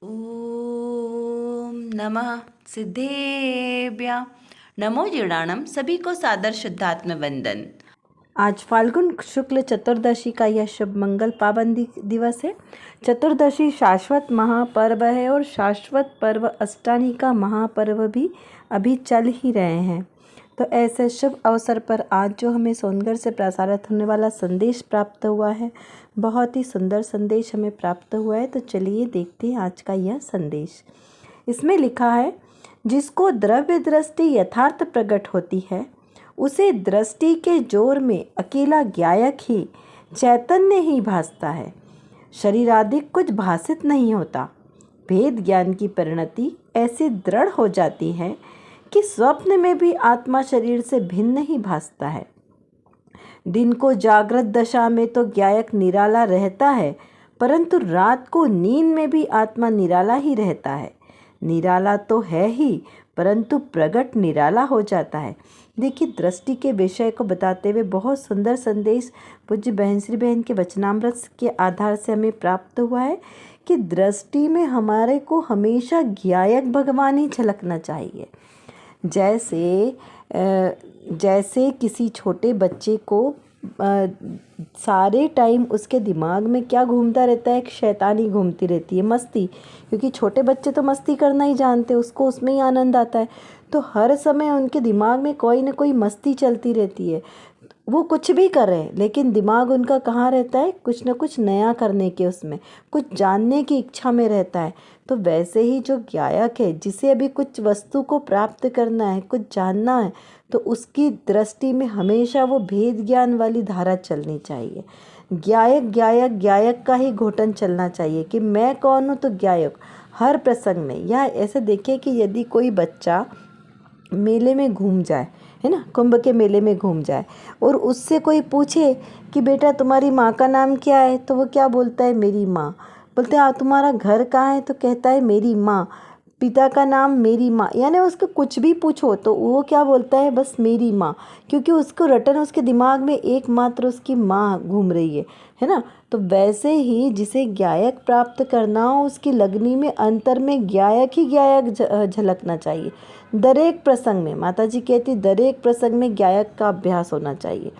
ओम नमः सिद्धेभ्य नमो जीर्णाणम। सभी को सादर शुद्धात्म वंदन। आज फाल्गुन शुक्ल चतुर्दशी का यह शुभ मंगल पावन दिवस है। चतुर्दशी शाश्वत महापर्व है और शाश्वत पर्व अष्टमी का महापर्व भी अभी चल ही रहे हैं। तो ऐसे शुभ अवसर पर आज जो हमें सोनगढ़ से प्रसारित होने वाला संदेश प्राप्त हुआ है, बहुत ही सुंदर संदेश हमें प्राप्त हुआ है। तो चलिए देखते हैं आज का यह संदेश। इसमें लिखा है, जिसको द्रव्य दृष्टि यथार्थ प्रकट होती है, उसे दृष्टि के जोर में अकेला ज्ञायक ही चैतन्य ही भासता है। शरीरादिक कुछ भासित नहीं होता। भेद ज्ञान की परिणति ऐसी दृढ़ हो जाती है कि स्वप्न में भी आत्मा शरीर से भिन्न ही भासता है। दिन को जागृत दशा में तो ज्ञायक निराला रहता है, परंतु रात को नींद में भी आत्मा निराला ही रहता है। निराला तो है ही, परंतु प्रगट निराला हो जाता है। देखिए, दृष्टि के विषय को बताते हुए बहुत सुंदर संदेश पूज्य बहन श्री बहन के वचनामृत के आधार से हमें प्राप्त हुआ है कि दृष्टि में हमारे को हमेशा ज्ञायक भगवान ही झलकना चाहिए। जैसे किसी छोटे बच्चे को सारे टाइम उसके दिमाग में क्या घूमता रहता है, एक शैतानी घूमती रहती है, मस्ती। क्योंकि छोटे बच्चे तो मस्ती करना ही जानते, उसको उसमें ही आनंद आता है। तो हर समय उनके दिमाग में कोई ना कोई मस्ती चलती रहती है। वो कुछ भी कर रहे हैं, लेकिन दिमाग उनका कहाँ रहता है, कुछ ना कुछ नया करने के, उसमें कुछ जानने की इच्छा में रहता है। तो वैसे ही जो ज्ञायक है, जिसे अभी कुछ वस्तु को प्राप्त करना है, कुछ जानना है, तो उसकी दृष्टि में हमेशा वो भेद ज्ञान वाली धारा चलनी चाहिए। ज्ञायक ज्ञायक ज्ञायक का ही घोटन चलना चाहिए कि मैं कौन हूँ, तो ज्ञायक हर प्रसंग में। या ऐसे देखिए कि यदि कोई बच्चा मेले में घूम जाए, है ना, कुंभ के मेले में घूम जाए, और उससे कोई पूछे कि बेटा तुम्हारी माँ का नाम क्या है, तो वो क्या बोलता है, मेरी माँ। बोलते हैं तुम्हारा घर कहाँ है, तो कहता है मेरी माँ। पिता का नाम, मेरी माँ। यानी उसको कुछ भी पूछो तो वो क्या बोलता है, बस मेरी माँ। क्योंकि उसको रटन उसके दिमाग में एकमात्र उसकी माँ घूम रही है ना। तो वैसे ही जिसे ज्ञायक प्राप्त करना हो, उसकी लगनी में अंतर में ज्ञायक ही ज्ञायक झलकना चाहिए। दरेक प्रसंग में, माता जी कहती, दरेक प्रसंग में ज्ञायक का अभ्यास होना चाहिए।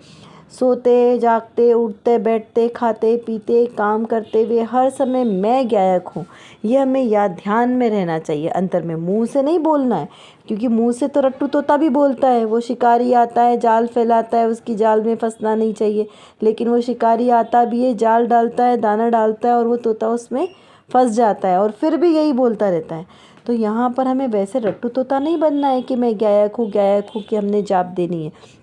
सोते जागते, उठते बैठते, खाते पीते, काम करते हुए हर समय मैं ज्ञायक हूँ, ये हमें याद ध्यान में रहना चाहिए। अंतर में मुंह से नहीं बोलना है, क्योंकि मुंह से तो रट्टू तोता भी बोलता है। वो शिकारी आता है, जाल फैलाता है, उसकी जाल में फंसना नहीं चाहिए। लेकिन वो शिकारी आता भी है, जाल डालता है, दाना डालता है, और वो तोता उसमें फंस जाता है और फिर भी यही बोलता रहता है। तो यहाँ पर हमें वैसे रट्टू तोता नहीं बनना है कि मैं ज्ञायक हूँ कि हमने जाप देनी है।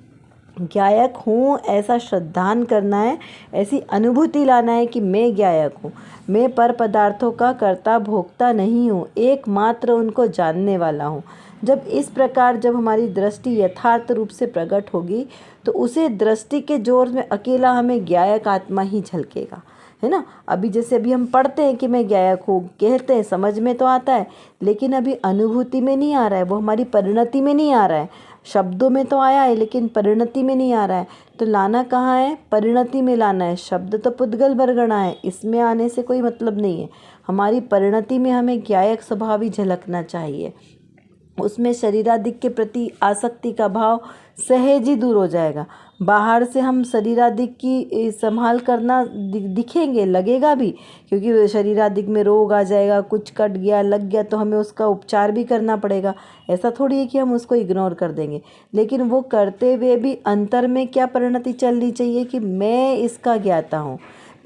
ज्ञायक हूँ ऐसा श्रद्धान करना है, ऐसी अनुभूति लाना है कि मैं ज्ञायक हूँ, मैं पर पदार्थों का कर्ता भोक्ता नहीं हूँ, एकमात्र उनको जानने वाला हूँ। जब हमारी दृष्टि यथार्थ रूप से प्रकट होगी, तो उसे दृष्टि के जोर में अकेला हमें ज्ञायक आत्मा ही झलकेगा, है ना। अभी हम पढ़ते हैं कि मैं ज्ञायक हूँ, कहते हैं, समझ में तो आता है, लेकिन अभी अनुभूति में नहीं आ रहा है, वो हमारी परिणति में नहीं आ रहा है। शब्दों में तो आया है, लेकिन परिणति में नहीं आ रहा है। तो लाना कहाँ है, परिणति में लाना है। शब्द तो पुद्गल बरगना है, इसमें आने से कोई मतलब नहीं है। हमारी परिणति में हमें ज्ञायक स्वभाव ही झलकना चाहिए। उसमें शरीरादिक के प्रति आसक्ति का भाव सहज ही दूर हो जाएगा। बाहर से हम शरीरादिक की संभाल करना दिखेंगे, लगेगा भी, क्योंकि शरीरादिक में रोग आ जाएगा, कुछ कट गया, लग गया, तो हमें उसका उपचार भी करना पड़ेगा। ऐसा थोड़ी है कि हम उसको इग्नोर कर देंगे। लेकिन वो करते हुए भी अंतर में क्या परिणति चलनी चाहिए कि मैं इसका ज्ञाता हूँ।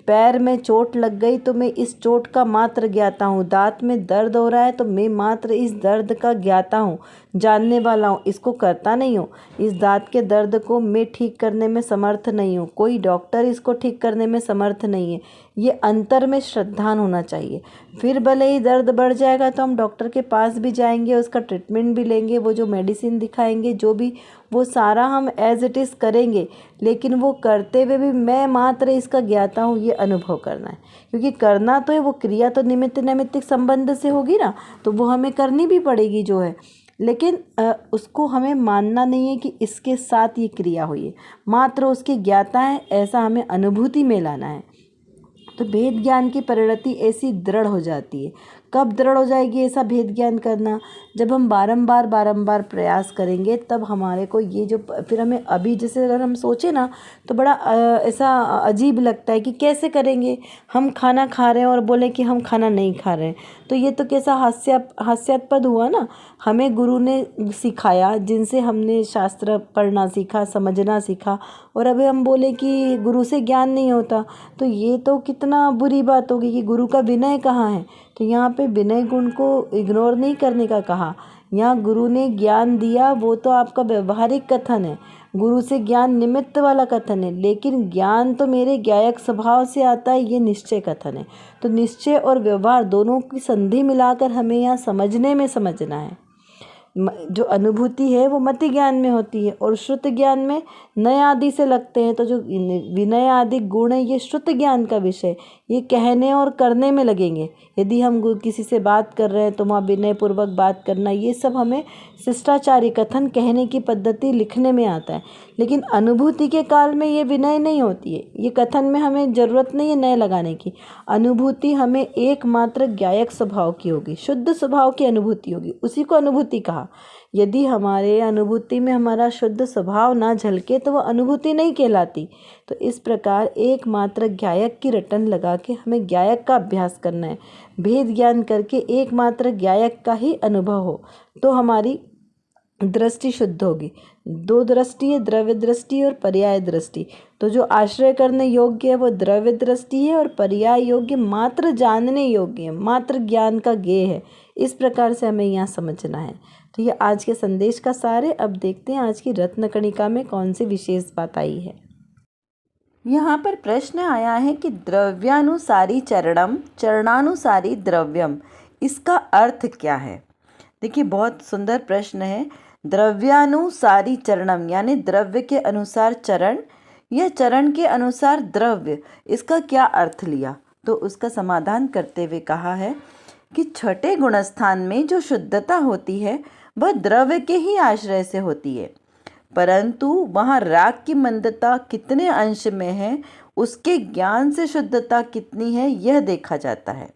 पैर में चोट लग गई तो मैं इस चोट का मात्र ज्ञाता हूँ। दांत में दर्द हो रहा है तो मैं मात्र इस दर्द का ज्ञाता हूँ, जानने वाला हूँ, इसको करता नहीं हूँ। इस दांत के दर्द को मैं ठीक करने में समर्थ नहीं हूँ, कोई डॉक्टर इसको ठीक करने में समर्थ नहीं है। ये अंतर में श्रद्धान होना चाहिए। फिर भले ही दर्द बढ़ जाएगा तो हम डॉक्टर के पास भी जाएंगे, उसका ट्रीटमेंट भी लेंगे, वो जो मेडिसिन दिखाएंगे, जो भी, वो सारा हम एज इट इज़ करेंगे। लेकिन वो करते हुए भी मैं मात्र इसका ज्ञाता हूँ, ये अनुभव करना है। क्योंकि करना तो है, वो क्रिया तो निमित्त नैमित्तिक संबंध से होगी ना, तो वो हमें करनी भी पड़ेगी जो है। लेकिन उसको हमें मानना नहीं है कि इसके साथ ये क्रिया हुई है, मात्र उसकी ज्ञाता है, ऐसा हमें अनुभूति में लाना है। तो भेद ज्ञान की परिणति ऐसी दृढ़ हो जाती है। कब दृढ़ हो जाएगी ऐसा भेद ज्ञान करना? जब हम बारंबार प्रयास करेंगे तब हमारे को ये जो फिर हमें अभी जैसे अगर हम सोचे ना तो बड़ा ऐसा अजीब लगता है कि कैसे करेंगे? हम खाना खा रहे हैं और बोले कि हम खाना नहीं खा रहे हैं, तो ये तो कैसा हास्यास्पद हुआ ना। हमें गुरु ने सिखाया, जिनसे हमने शास्त्र पढ़ना सीखा, समझना सीखा, और अभी हम बोले कि गुरु से ज्ञान नहीं होता, तो ये तो कितना बुरी बात होगी कि गुरु का विनय कहाँ है। तो यहाँ पे विनय गुण को इग्नोर नहीं करने का कहा। यहाँ गुरु ने ज्ञान दिया वो तो आपका व्यवहारिक कथन है, गुरु से ज्ञान निमित्त वाला कथन है, लेकिन ज्ञान तो मेरे ज्ञायक स्वभाव से आता है, ये निश्चय कथन है। तो निश्चय और व्यवहार दोनों की संधि मिलाकर हमें यहाँ समझने में समझना है। जो अनुभूति है वो मति ज्ञान में होती है और श्रुत ज्ञान में नय आदि से लगते हैं। तो जो विनय आदि गुण है ये श्रुत ज्ञान का विषय, ये कहने और करने में लगेंगे। यदि हम किसी से बात कर रहे हैं तो वहाँ विनय पूर्वक बात करना, ये सब हमें शिष्टाचारी कथन कहने की पद्धति लिखने में आता है। लेकिन अनुभूति के काल में ये विनय नहीं होती है, ये कथन में हमें ज़रूरत नहीं है नय लगाने की। अनुभूति हमें एकमात्र ज्ञायक स्वभाव की होगी, शुद्ध स्वभाव की अनुभूति होगी, उसी को अनुभूति कहा। यदि हमारे अनुभूति में हमारा शुद्ध स्वभाव ना झलके तो वह अनुभूति नहीं कहलाती। तो इस प्रकार एकमात्र ज्ञायक की रटन लगा के हमें ज्ञायक का अभ्यास करना है। भेद ज्ञान करके एकमात्र ज्ञायक का ही अनुभव हो तो हमारी दृष्टि शुद्ध होगी। दो दृष्टि है, द्रव्य दृष्टि और पर्याय दृष्टि। तो जो आश्रय करने योग्य है वो द्रव्य दृष्टि है और पर्याय योग्य मात्र जानने योग्य है, मात्र ज्ञान का गेय है। इस प्रकार से हमें यहाँ समझना है। तो ये आज के संदेश का सार है। अब देखते हैं आज की रत्नकणिका में कौन सी विशेष बात आई है। यहाँ पर प्रश्न आया है कि द्रव्यानुसारी चरणम चरणानुसारी द्रव्यम, इसका अर्थ क्या है? देखिए बहुत सुंदर प्रश्न है। द्रव्यानुसारी चरणम यानी द्रव्य के अनुसार चरण या चरण के अनुसार द्रव्य, इसका क्या अर्थ लिया? तो उसका समाधान करते हुए कहा है कि छठे गुणस्थान में जो शुद्धता होती है वह द्रव्य के ही आश्रय से होती है, परंतु वहाँ राग की मंदता कितने अंश में है, उसके ज्ञान से शुद्धता कितनी है, यह देखा जाता है।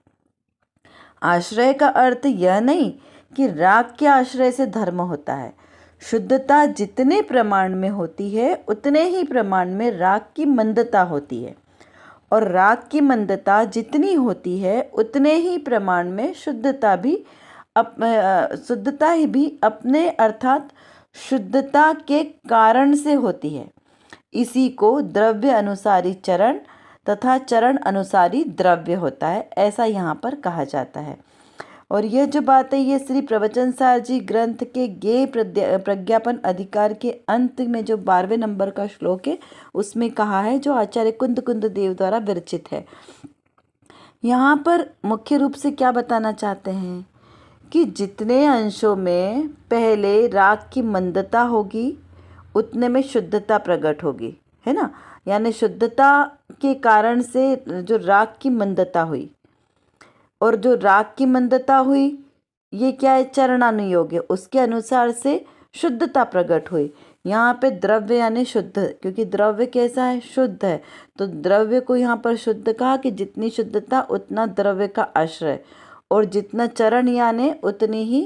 आश्रय का अर्थ यह नहीं कि राग के आश्रय से धर्म होता है। शुद्धता जितने प्रमाण में होती है उतने ही प्रमाण में राग की मंदता होती है, और राग की मंदता जितनी होती है उतने ही प्रमाण में शुद्धता भी अपने अर्थात शुद्धता के कारण से होती है। इसी को द्रव्य अनुसारी चरण तथा चरण अनुसारी द्रव्य होता है, ऐसा यहाँ पर कहा जाता है। और यह जो बात है ये श्री प्रवचन सार जी ग्रंथ के गेय प्रज्ञापन अधिकार के अंत में जो 12वें नंबर का श्लोक है उसमें कहा है, जो आचार्य कुंद देव द्वारा विरचित है। यहाँ पर मुख्य रूप से क्या बताना चाहते हैं कि जितने अंशों में पहले राग की मंदता होगी उतने में शुद्धता प्रकट होगी, है ना। यानी शुद्धता के कारण से जो राग की मंदता हुई, और जो राग की मंदता हुई ये क्या है, चरणानुयोग है, उसके अनुसार से शुद्धता प्रकट हुई। यहाँ पे द्रव्य यानी शुद्ध, क्योंकि द्रव्य कैसा है, शुद्ध है, तो द्रव्य को यहाँ पर शुद्ध कहा कि जितनी शुद्धता उतना द्रव्य का आश्रय, और जितना चरण यानी उतनी ही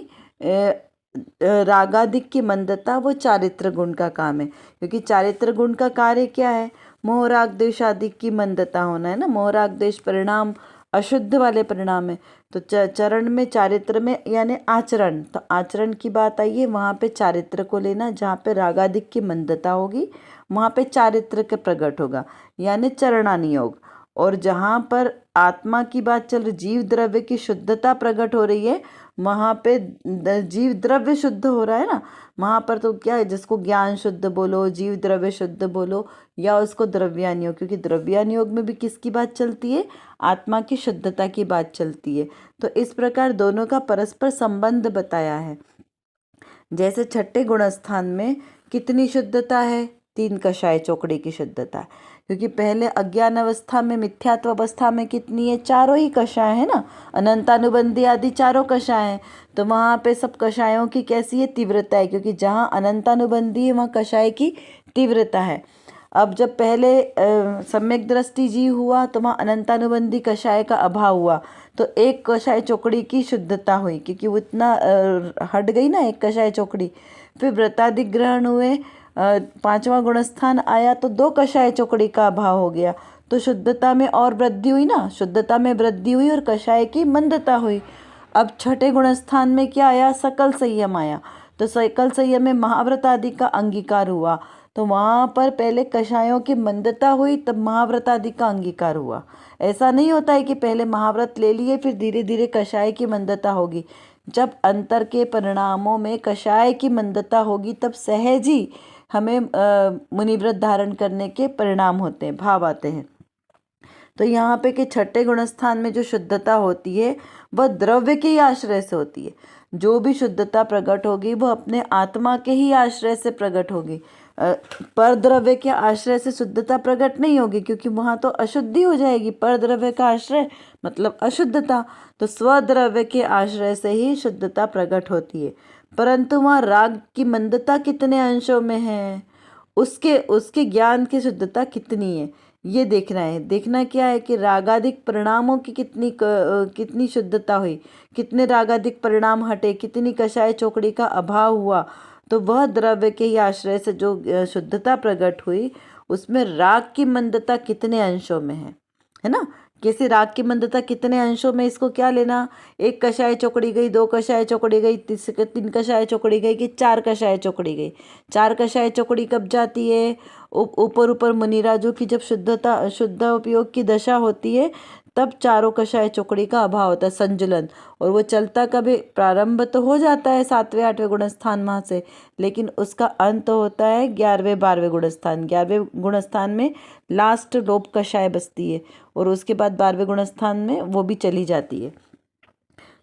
रागादिक की मंदता, वो चारित्र गुण का काम है। क्योंकि चारित्र गुण का कार्य क्या है, मोह राग द्वेष आदि की मंदता होना है ना। मोह राग द्वेष परिणाम अशुद्ध वाले परिणाम है, तो चरण में चारित्र में यानी आचरण, तो आचरण की बात आई है, वहाँ पे चारित्र को लेना। जहाँ पे रागादिक की मंदता होगी वहाँ पे चारित्र के प्रकट होगा यानी चरणानुयोग। और जहाँ पर आत्मा की बात चल रही, जीव द्रव्य की शुद्धता प्रकट हो रही है, वहाँ पे जीव द्रव्य शुद्ध हो रहा है ना। वहाँ पर तो क्या है, जिसको ज्ञान शुद्ध बोलो, जीव द्रव्य शुद्ध बोलो, या उसको द्रव्यानुयोग, क्योंकि द्रव्यानुयोग में भी किसकी बात चलती है, आत्मा की शुद्धता की बात चलती है। तो इस प्रकार दोनों का परस्पर संबंध बताया है। जैसे छठे गुणस्थान में कितनी शुद्धता है, 3 कषाय चौकड़े की शुद्धता, क्योंकि पहले अज्ञान अवस्था में, मिथ्यात्व अवस्था में कितनी है, 4 ही कषाय है ना, अनंतानुबंधी आदि 4 कषाय हैं। तो वहाँ पे सब कषायों की कैसी है, तीव्रता है, क्योंकि जहाँ अनंतानुबंधी है वहाँ कषाय की तीव्रता है। अब जब पहले सम्यक दृष्टि जीव हुआ तो वहाँ अनंतानुबंधी कषाय का अभाव हुआ, तो एक कषाय चौकड़ी की शुद्धता हुई, क्योंकि वो इतना हट गई ना एक कषाय चौकड़ी। फिर व्रताधिग्रहण हुए, पांचवा गुणस्थान आया तो दो कषाय चौकड़ी का अभाव हो गया, तो शुद्धता में और वृद्धि हुई ना, शुद्धता में वृद्धि हुई और कषाय की मंदता हुई। अब छठे गुणस्थान में क्या आया, सकल संयम आया, तो सकल संयम में महाव्रत आदि का अंगीकार हुआ, तो वहाँ पर पहले कषायों की मंदता हुई तब महाव्रत आदि का अंगीकार हुआ। ऐसा नहीं होता है कि पहले महाव्रत ले लिए फिर धीरे धीरे कषाय की मंदता होगी। जब अंतर के परिणामों में कषाय की मंदता होगी तब सहज ही हमें मुनिव्रत धारण करने के परिणाम होते हैं, भाव आते हैं। तो यहाँ पे कि छठे गुणस्थान में जो शुद्धता होती है वह द्रव्य के ही आश्रय से होती है। जो भी शुद्धता प्रकट होगी वह अपने आत्मा के ही आश्रय से प्रकट होगी, पर द्रव्य के आश्रय से शुद्धता प्रकट नहीं होगी, क्योंकि वहाँ तो अशुद्धि हो जाएगी। पर द्रव्य का आश्रय मतलब अशुद्धता, तो स्वद्रव्य के आश्रय से ही शुद्धता प्रकट होती है। परंतु वहाँ राग की मंदता कितने अंशों में है, उसके उसके ज्ञान की शुद्धता कितनी है, ये देखना है। देखना क्या है कि रागादिक परिणामों की कितनी शुद्धता हुई, कितने रागादिक परिणाम हटे, कितनी कषाय चौकड़ी का अभाव हुआ, तो वह द्रव्य के ही आश्रय से जो शुद्धता प्रकट हुई उसमें राग की मंदता कितने अंशों में है ना। किसी राग की मंदता कितने अंशों में, इसको क्या लेना, एक कषाय चौकड़ी गई, दो कषाय चौकड़ी गई, तीन कषाय चौकड़ी गई कि चार कषाय चौकड़ी गई। चार कषाय चौकड़ी कब जाती है, ऊपर ऊपर मुनिराजों की जब शुद्ध उपयोग की दशा होती है तब चारों कषाय चौकड़ी का अभाव होता है, संजुलन। और वो चलता कभी प्रारंभ तो हो जाता है 7वें 8वें गुणस्थान वहाँ से, लेकिन उसका अंत होता है 11वें 12वें गुणस्थान। 11वें गुणस्थान में लास्ट लोप कषाय बचती है और उसके बाद 12वें गुणस्थान में वो भी चली जाती है।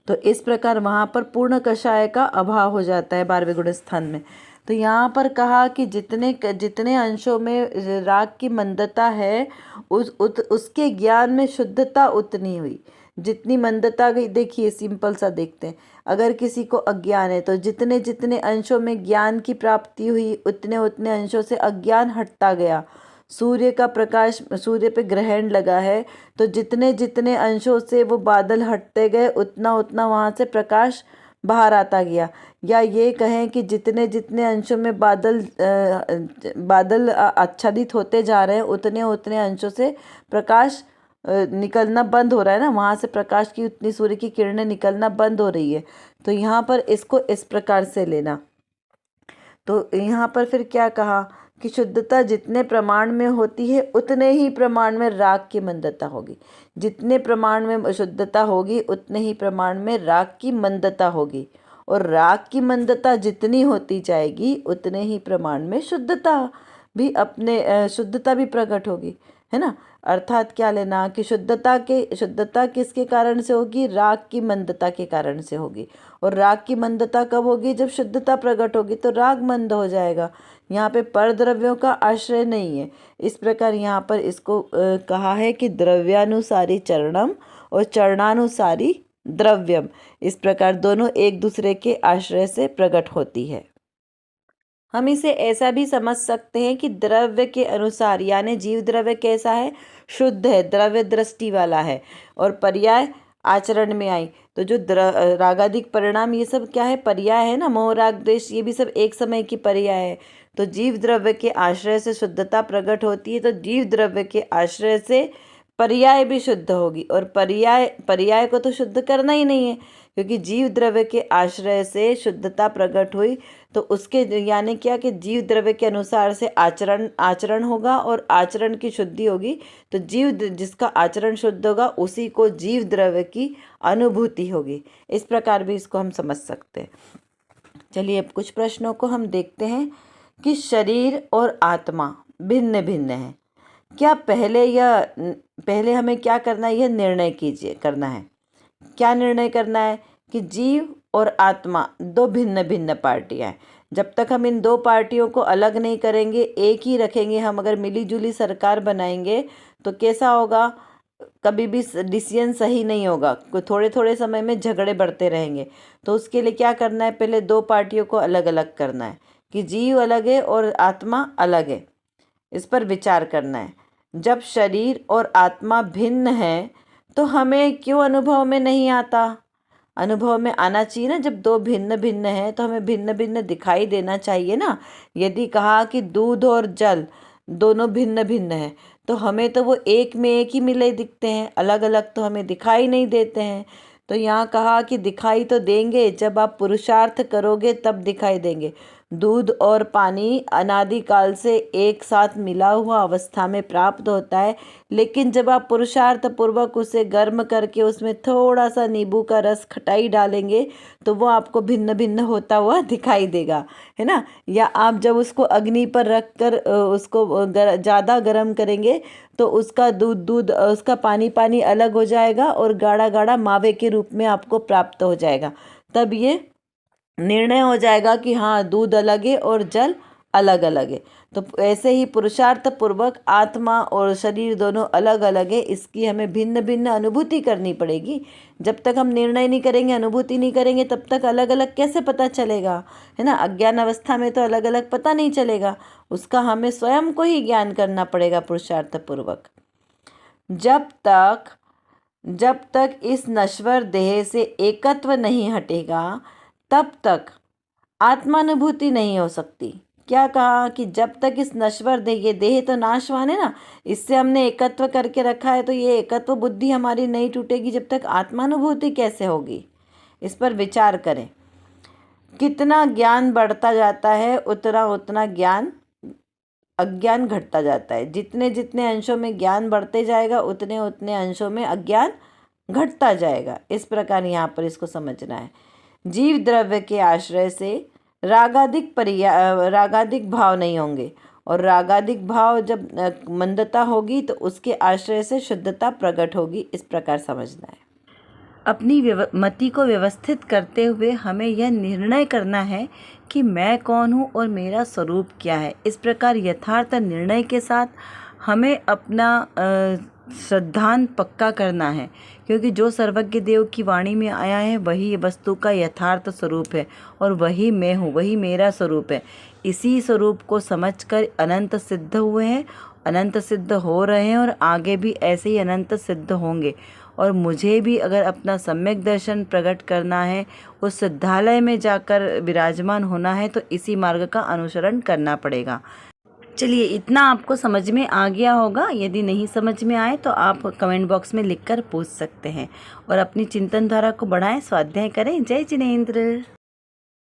तो इस प्रकार वहाँ पर पूर्ण कषाय का अभाव हो जाता है 12वें गुणस्थान में। तो यहाँ पर कहा कि जितने अंशों में राग की मंदता है उसके ज्ञान में शुद्धता उतनी हुई। जितनी मंदता गई, देखिए सिंपल सा देखते हैं, अगर किसी को अज्ञान है तो जितने जितने अंशों में ज्ञान की प्राप्ति हुई उतने उतने अंशों से अज्ञान हटता गया। सूर्य का प्रकाश, सूर्य पे ग्रहण लगा है तो जितने जितने अंशों से वो बादल हटते गए उतना उतना वहाँ से प्रकाश बाहर आता गया। या ये कहें कि जितने जितने अंशों में बादल आच्छादित होते जा रहे हैं उतने उतने अंशों से प्रकाश निकलना बंद हो रहा है ना, वहाँ से प्रकाश की उतनी सूर्य की किरणें निकलना बंद हो रही है। तो यहाँ पर इसको इस प्रकार से लेना। तो यहाँ पर फिर क्या कहा कि शुद्धता जितने प्रमाण में होती है उतने ही प्रमाण में राग की मंदता होगी। जितने प्रमाण में शुद्धता होगी उतने ही प्रमाण में राग की मंदता होगी, और राग की मंदता जितनी होती जाएगी उतने ही प्रमाण में शुद्धता भी प्रकट होगी, है ना। अर्थात क्या लेना कि शुद्धता किसके कारण से होगी, राग की मंदता के कारण से होगी। और राग की मंदता कब होगी, जब शुद्धता प्रकट होगी, तो राग मंद हो जाएगा। यहाँ पे पर द्रव्यों का आश्रय नहीं है। इस प्रकार यहाँ पर इसको कहा है कि द्रव्यानुसारी चरणम और चरणानुसारी द्रव्यम, इस प्रकार दोनों एक दूसरे के आश्रय से प्रकट होती है। हम इसे ऐसा भी समझ सकते हैं कि द्रव्य के अनुसार, यानी जीव द्रव्य कैसा है, शुद्ध है, द्रव्य दृष्टि वाला है, और पर्याय आचरण में आई। तो जो रागादिक परिणाम ये सब क्या है, पर्याय है ना, मोह राग द्वेष, ये भी सब एक समय की पर्याय है। तो जीव द्रव्य के आश्रय से शुद्धता प्रकट होती है, तो जीव द्रव्य के आश्रय से पर्याय भी शुद्ध होगी। और पर्याय को तो शुद्ध करना ही नहीं है, क्योंकि जीव द्रव्य के आश्रय से शुद्धता प्रकट हुई तो उसके यानी क्या कि जीव द्रव्य के अनुसार से आचरण होगा और आचरण की शुद्धि होगी। तो जिसका आचरण शुद्ध होगा उसी को जीव द्रव्य की अनुभूति होगी। इस प्रकार भी इसको हम समझ सकते हैं। चलिए अब कुछ प्रश्नों को हम देखते हैं कि शरीर और आत्मा भिन्न भिन्न है क्या। पहले हमें क्या करना है, यह निर्णय करना है। क्या निर्णय करना है कि जीव और आत्मा दो भिन्न भिन्न पार्टियां हैं। जब तक हम इन दो पार्टियों को अलग नहीं करेंगे, एक ही रखेंगे, हम अगर मिलीजुली सरकार बनाएंगे तो कैसा होगा, कभी भी डिसीजन सही नहीं होगा, थोड़े थोड़े समय में झगड़े बढ़ते रहेंगे। तो उसके लिए क्या करना है, पहले दो पार्टियों को अलग अलग करना है कि जीव अलग है और आत्मा अलग है। इस पर विचार करना है। जब शरीर और आत्मा भिन्न है तो हमें क्यों अनुभव में नहीं आता? अनुभव में आना चाहिए ना। जब दो भिन्न भिन्न है तो हमें भिन्न भिन्न दिखाई देना चाहिए ना। यदि कहा कि दूध और जल दोनों भिन्न भिन्न है तो हमें तो वो एक में एक ही मिले दिखते हैं, अलग अलग तो हमें दिखाई नहीं देते हैं। तो यहाँ कहा कि दिखाई तो देंगे, जब आप पुरुषार्थ करोगे तब दिखाई देंगे। दूध और पानी अनादिकाल से एक साथ मिला हुआ अवस्था में प्राप्त होता है, लेकिन जब आप पुरुषार्थ पूर्वक उसे गर्म करके उसमें थोड़ा सा नींबू का रस खटाई डालेंगे तो वो आपको भिन्न भिन्न होता हुआ दिखाई देगा, है ना। या आप जब उसको अग्नि पर रख कर उसको ज़्यादा गर्म करेंगे तो उसका दूध उसका पानी अलग हो जाएगा और गाढ़ा गाढ़ा मावे के रूप में आपको प्राप्त हो जाएगा। तब ये निर्णय हो जाएगा कि हाँ, दूध अलग है और जल अलग अलग है। तो ऐसे ही पुरुषार्थ पूर्वक आत्मा और शरीर दोनों अलग अलग है, इसकी हमें भिन्न भिन्न अनुभूति करनी पड़ेगी। जब तक हम निर्णय नहीं करेंगे, अनुभूति नहीं करेंगे, तब तक अलग अलग कैसे पता चलेगा, है ना। अज्ञान अवस्था में तो अलग अलग पता नहीं चलेगा, उसका हमें स्वयं को ही ज्ञान करना पड़ेगा पुरुषार्थ पूर्वक। जब तक इस नश्वर देह से एकत्व नहीं हटेगा तब तक आत्मानुभूति नहीं हो सकती। क्या कहा कि जब तक इस नश्वर देह, ये देह तो नाशवान है ना, इससे हमने एकत्व करके रखा है, तो ये एकत्व बुद्धि हमारी नहीं टूटेगी जब तक आत्मानुभूति कैसे होगी? इस पर विचार करें। कितना ज्ञान बढ़ता जाता है उतना उतना ज्ञान अज्ञान घटता जाता है। जितने जितने अंशों में ज्ञान बढ़ते जाएगा उतने उतने अंशों में अज्ञान घटता जाएगा। इस प्रकार यहाँ पर इसको समझना है। जीव द्रव्य के आश्रय से रागादिक भाव नहीं होंगे, और रागादिक भाव जब मंदता होगी तो उसके आश्रय से शुद्धता प्रकट होगी। इस प्रकार समझना है। अपनी मति को व्यवस्थित करते हुए हमें यह निर्णय करना है कि मैं कौन हूँ और मेरा स्वरूप क्या है। इस प्रकार यथार्थ निर्णय के साथ हमें अपना सिद्धांत पक्का करना है, क्योंकि जो सर्वज्ञ देव की वाणी में आया है वही वस्तु का यथार्थ स्वरूप है और वही मैं हूँ, वही मेरा स्वरूप है। इसी स्वरूप को समझकर अनंत सिद्ध हुए हैं, अनंत सिद्ध हो रहे हैं और आगे भी ऐसे ही अनंत सिद्ध होंगे। और मुझे भी अगर अपना सम्यक दर्शन प्रकट करना है, उस सिद्धालय में जाकर विराजमान होना है, तो इसी मार्ग का अनुसरण करना पड़ेगा। चलिए, इतना आपको समझ में आ गया होगा। यदि नहीं समझ में आए तो आप कमेंट बॉक्स में लिखकर पूछ सकते हैं और अपनी चिंतन धारा को बढ़ाएं, स्वाध्याय करें। जय जिनेंद्र।